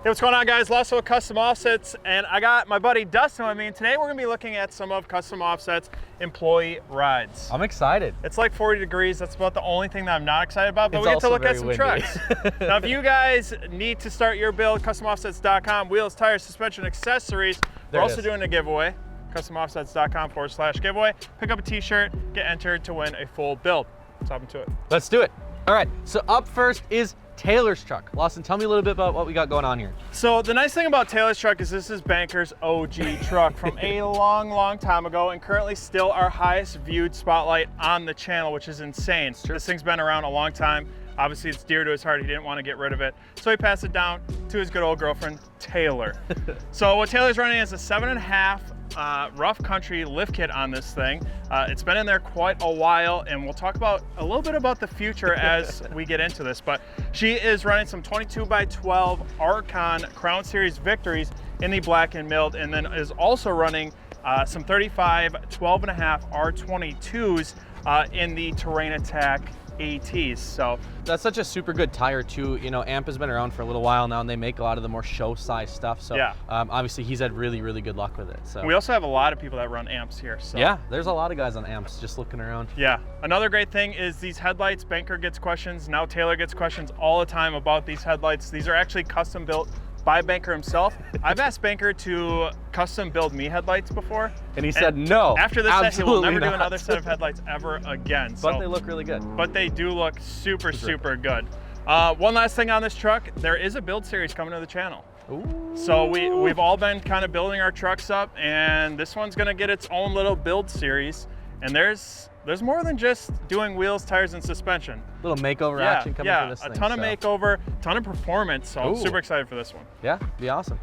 Hey, what's going on, guys? Lawson with Custom Offsets, and I got my buddy Dustin with me, and today we're gonna be looking at some of Custom Offsets employee rides. I'm excited. It's like 40 degrees. That's about the only thing that I'm not excited about, but we get to look at some trucks. Now, if you guys need to start your build, customoffsets.com, wheels, tires, suspension, accessories. We're also doing a giveaway, customoffsets.com/giveaway. Pick up a t-shirt, get entered to win a full build. Let's hop into it. Let's do it. All right, so up first is Taylor's truck. Lawson, tell me a little bit about what we got going on here. So the nice thing about Taylor's truck is this is Banker's OG truck from a long time ago, and currently still our highest viewed spotlight on the channel, which is insane. This thing's been around a long time. Obviously it's dear to his heart. He didn't want to get rid of it. So he passed it down to his good old girlfriend, Taylor. So what Taylor's running is a 7.5 rough country lift kit on this thing. It's been in there quite a while, and we'll talk about a little bit about the future as we get into this, but she is running some 22x12 Archon Crown Series victories in the black and milled, and then is also running some 35 12.5 R22s in the Terrain Attack ATs. So that's such a super good tire too. You know, AMP has been around for a little while now, and they make a lot of the more show size stuff. So yeah, obviously he's had really good luck with it. So we also have a lot of people that run amps here. So yeah, there's a lot of guys on amps just looking around. Yeah, another great thing is these headlights. Banker gets questions, now Taylor gets questions all the time about these headlights. These are actually custom built by Banker himself. I've asked Banker to custom build me headlights before, and he said no. After this set, he will never do another set of headlights ever again. But they look really good. But they do look super good. One last thing on this truck, there is a build series coming to the channel. Ooh. So we've all been kind of building our trucks up, and this one's gonna get its own little build series. And there's more than just doing wheels, tires, and suspension. Little makeover action coming for this thing. Yeah, a ton of makeover, ton of performance, so I'm super excited for this one. Yeah, be awesome.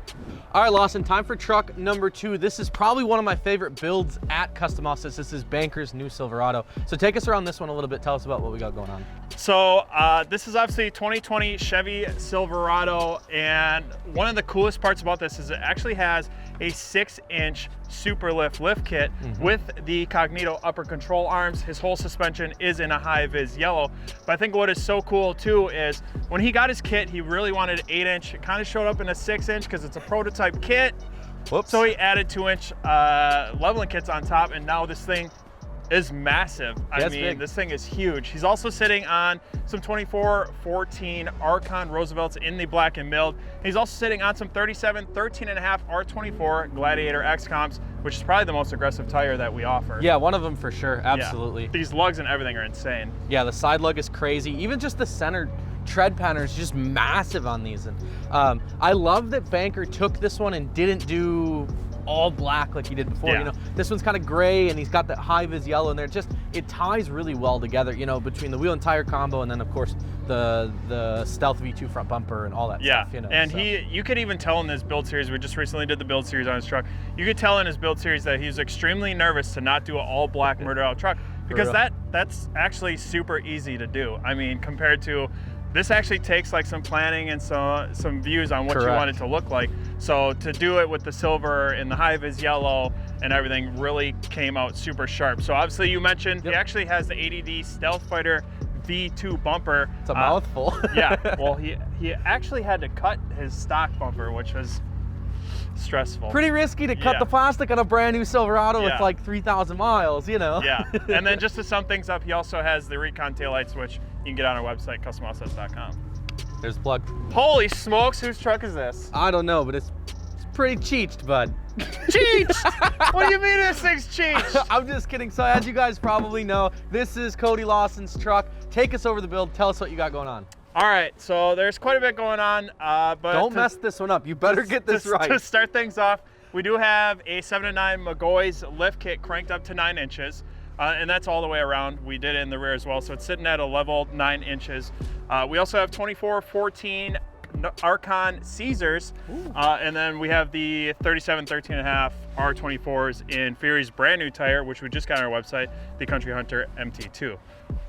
All right, Lawson, time for truck number 2. This is probably one of my favorite builds at Custom Offsets. This is Banker's new Silverado. So take us around this one a little bit. Tell us about what we got going on. So this is obviously 2020 Chevy Silverado, and one of the coolest parts about this is it actually has a 6-inch Superlift lift kit with the Cognito upper control arms. His whole suspension is in a high-vis yellow. But I think what is so cool too is when he got his kit, he really wanted an 8-inch. It kind of showed up in a 6-inch because it's a prototype kit. Whoops. So he added 2-inch leveling kits on top, and now this thing is massive. I mean, this thing is huge. He's also sitting on some 2414 Archon Roosevelts in the black and milled. He's also sitting on some 37 13.5 R24 Gladiator X-Comps, which is probably the most aggressive tire that we offer. Yeah, one of them for sure, absolutely. Yeah. These lugs and everything are insane. Yeah, the side lug is crazy. Even just the center tread pattern is just massive on these. And I love that Banker took this one and didn't do all black like he did before. You know, this one's kind of gray, and he's got that high vis yellow in there. It ties really well together, you know, between the wheel and tire combo, and then of course the Stealth V2 front bumper and all that stuff, you know. And you could even tell in this build series, we just recently did the build series on his truck, you could tell in his build series that he's extremely nervous to not do an all black murder out truck, because that's actually super easy to do. I mean, compared to this actually takes like some planning and some views on what you want it to look like. So to do it with the silver and the high vis yellow and everything really came out super sharp. So obviously you mentioned he actually has the ADD Stealth Fighter V2 bumper. It's a mouthful. Yeah, well he actually had to cut his stock bumper, which was stressful. Pretty risky to cut the plastic on a brand new Silverado with like 3,000 miles, you know. Yeah, and then just to sum things up, he also has the Recon taillights, which you can get on our website, customoffsets.com. There's a plug. Holy smokes, whose truck is this? I don't know, but it's pretty cheeched, bud. Cheeched? What do you mean this thing's cheeched? I'm just kidding. So as you guys probably know, this is Cody Lawson's truck. Take us over the build. Tell us what you got going on. All right, so there's quite a bit going on, but don't mess this one up. You better get this right. To start things off, we do have a 7-9 McGoy's lift kit cranked up to 9 inches, and that's all the way around. We did it in the rear as well, so it's sitting at a level 9 inches. We also have 2414 Archon Caesars, and then we have the 37 13.5 R24s in Fury's brand new tire, which we just got on our website, the Country Hunter MT2.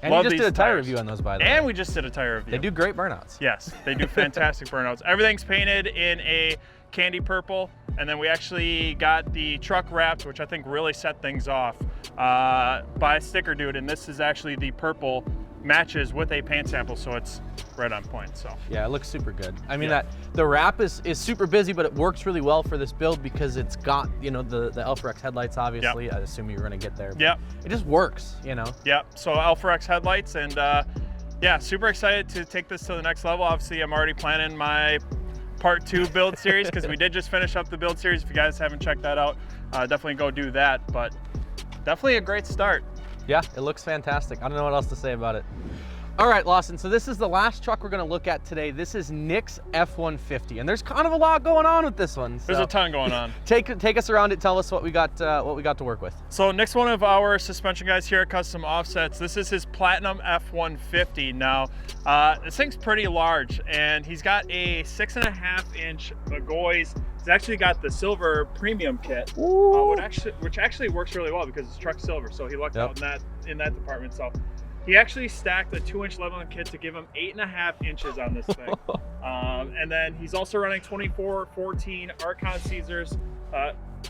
And we just did a tire review on those, by the way. And we just did a tire review. They do great burnouts. Yes, they do fantastic burnouts. Everything's painted in a candy purple, and then we actually got the truck wrapped, which I think really set things off, by a sticker dude, and this is actually the purple matches with a paint sample, so it's right on point. So yeah, it looks super good. I mean, Yeah. the wrap is super busy, but it works really well for this build because it's got, you know, the Alpha X headlights, obviously. I assume you were gonna get there. Yep. It just works, you know? Yep, so Alpha X headlights, and yeah, super excited to take this to the next level. Obviously, I'm already planning my part 2 build series because we did just finish up the build series. If you guys haven't checked that out, definitely go do that, but definitely a great start. Yeah, it looks fantastic. I don't know what else to say about it. All right, Lawson, so this is the last truck we're gonna look at today. This is Nick's F-150, and there's kind of a lot going on with this one. So There's a ton going on. Take us around it, tell us what we got to work with. So Nick's one of our suspension guys here at Custom Offsets. This is his Platinum F-150. Now, this thing's pretty large, and he's got a 6.5-inch Magoys. He's actually got the silver premium kit, which actually works really well because it's truck silver. So he lucked out in that department. So he actually stacked a 2-inch leveling kit to give him 8.5 inches on this thing. And then he's also running 24-14 Archon Caesars.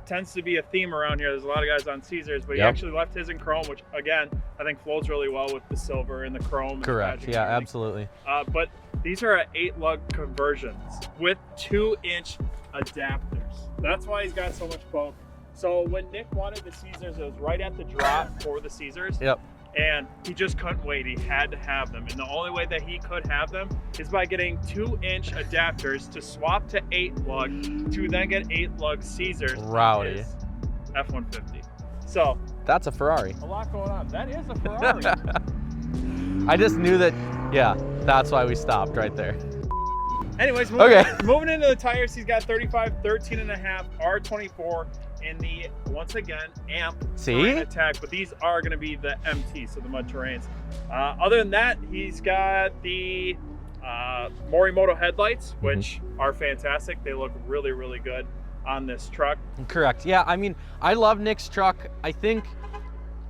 Tends to be a theme around here. There's a lot of guys on Caesars, but he actually left his in chrome, which again, I think flows really well with the silver and the chrome. Correct, and yeah, absolutely. But these are 8-lug conversions with 2-inch adapters. That's why he's got so much poke. So when Nick wanted the Caesars, it was right at the drop for the Caesars. Yep. And he just couldn't wait. He had to have them. And the only way that he could have them is by getting 2-inch adapters to swap to 8-lug to then get 8-lug Caesars. Rowdy. F-150. So that's a Ferrari. a lot going on. That is a Ferrari. I just knew that, yeah, that's why we stopped right there. Anyways, moving into the tires, he's got 35, 13.5, R24 in the, once again, AMP terrain attack, but these are going to be the MT, so the mud terrains. Other than that, he's got the Morimoto headlights, which are fantastic. They look really, really good on this truck. Correct. Yeah, I mean, I love Nick's truck. I think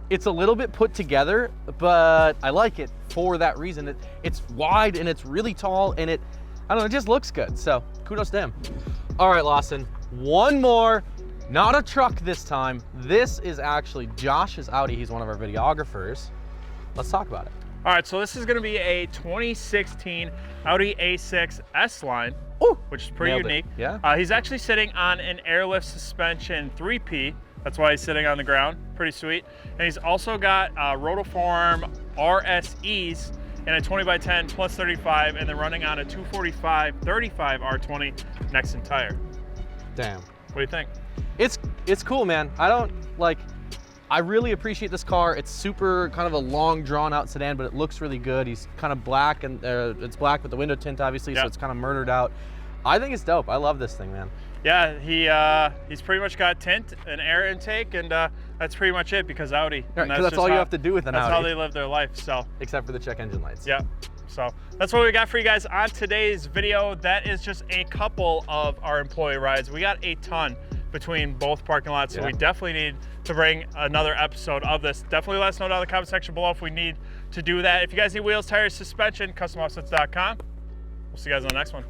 it's a little bit put together, but I like it for that reason. It's wide and it's really tall, and I don't know, it just looks good. So kudos to him. All right, Lawson, one more. Not a truck this time. This is actually Josh's Audi. He's one of our videographers. Let's talk about it. All right, so this is going to be a 2016 Audi A6 S-Line, which is pretty unique. Yeah. He's actually sitting on an airlift suspension 3P. That's why he's sitting on the ground. Pretty sweet. And he's also got Rotoform RSEs and a 20x10 plus 35, and then running on a 245 35 R20 Nexen tire. Damn. What do you think? It's cool, man. I really appreciate this car. It's super kind of a long, drawn-out sedan, but it looks really good. He's kind of black, and it's black with the window tint, obviously, so it's kind of murdered out. I think it's dope. I love this thing, man. Yeah, he's pretty much got tint and air intake, and that's pretty much it because Audi. Right, that's all you have to do with an Audi. That's how they live their life. So except for the check engine lights. Yeah. So that's what we got for you guys on today's video. That is just a couple of our employee rides. We got a ton between both parking lots, so we definitely need to bring another episode of this. Definitely let us know down in the comment section below if we need to do that. If you guys need wheels, tires, suspension, customoffsets.com. We'll see you guys on the next one.